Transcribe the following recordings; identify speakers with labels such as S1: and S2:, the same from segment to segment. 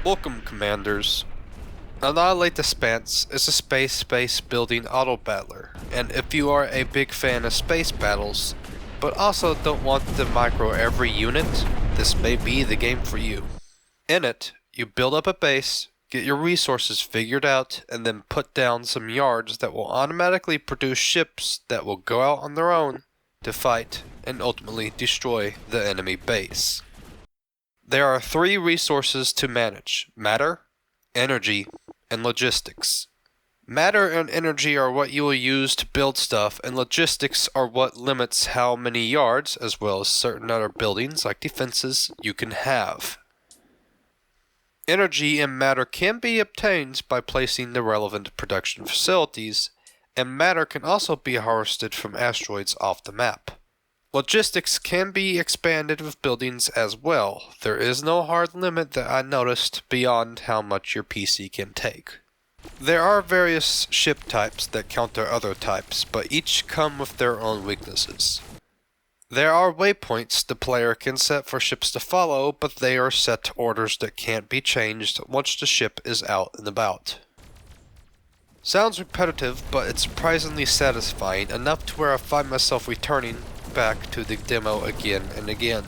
S1: Welcome, Commanders. Annihilate the Spance is a space-based building auto-battler, and if you are a big fan of space battles, but also don't want to micro every unit, this may be the game for you. In it, you build up a base, get your resources figured out, and then put down some yards that will automatically produce ships that will go out on their own to fight and ultimately destroy the enemy base. There are 3 resources to manage: matter, energy, and logistics. Matter and energy are what you will use to build stuff, and logistics are what limits how many yards, as well as certain other buildings like defenses, you can have. Energy and matter can be obtained by placing the relevant production facilities, and matter can also be harvested from asteroids off the map. Logistics can be expanded with buildings as well. There is no hard limit that I noticed beyond how much your PC can take. There are various ship types that counter other types, but each come with their own weaknesses. There are waypoints the player can set for ships to follow, but they are set orders that can't be changed once the ship is out and about. Sounds repetitive, but it's surprisingly satisfying, enough to where I find myself returning back to the demo again and again.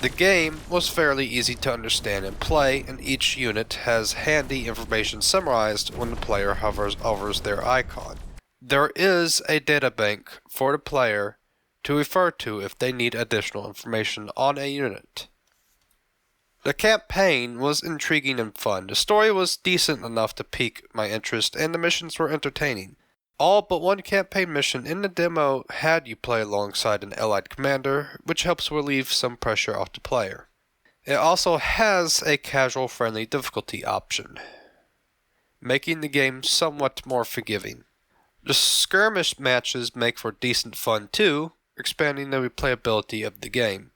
S1: The game was fairly easy to understand and play, and each unit has handy information summarized when the player hovers over their icon. There is a databank for the player to refer to if they need additional information on a unit. The campaign was intriguing and fun. The story was decent enough to pique my interest, and the missions were entertaining. All but one campaign mission in the demo had you play alongside an allied commander, which helps relieve some pressure off the player. It also has a casual-friendly difficulty option, making the game somewhat more forgiving. The skirmish matches make for decent fun too, expanding the replayability of the game.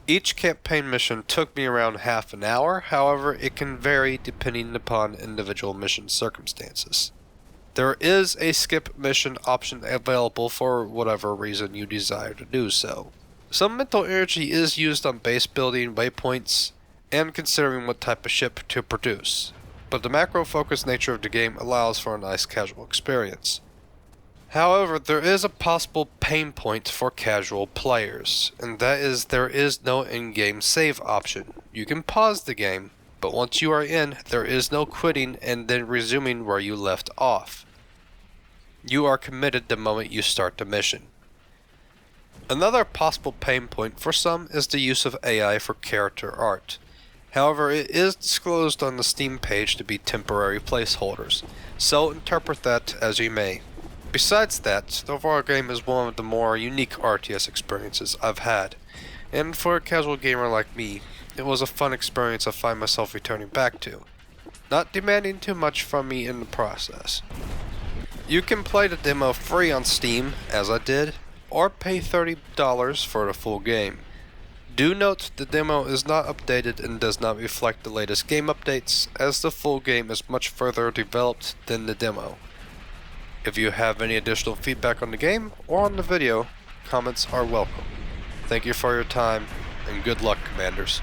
S1: Each campaign mission took me around half an hour, however it can vary depending upon individual mission circumstances. There is a skip mission option available for whatever reason you desire to do so. Some mental energy is used on base building, waypoints, and considering what type of ship to produce, but the macro-focused nature of the game allows for a nice casual experience. However, there is a possible pain point for casual players, and that is there is no in-game save option. You can pause the game, but once you are in, there is no quitting and then resuming where you left off. You are committed the moment you start the mission. Another possible pain point for some is the use of AI for character art. However, it is disclosed on the Steam page to be temporary placeholders, so interpret that as you may. Besides that, the overall game is one of the more unique RTS experiences I've had, and for a casual gamer like me, it was a fun experience I find myself returning back to, not demanding too much from me in the process. You can play the demo free on Steam, as I did, or pay $30 for the full game. Do note the demo is not updated and does not reflect the latest game updates, as the full game is much further developed than the demo. If you have any additional feedback on the game or on the video, comments are welcome. Thank you for your time, and good luck, Commanders.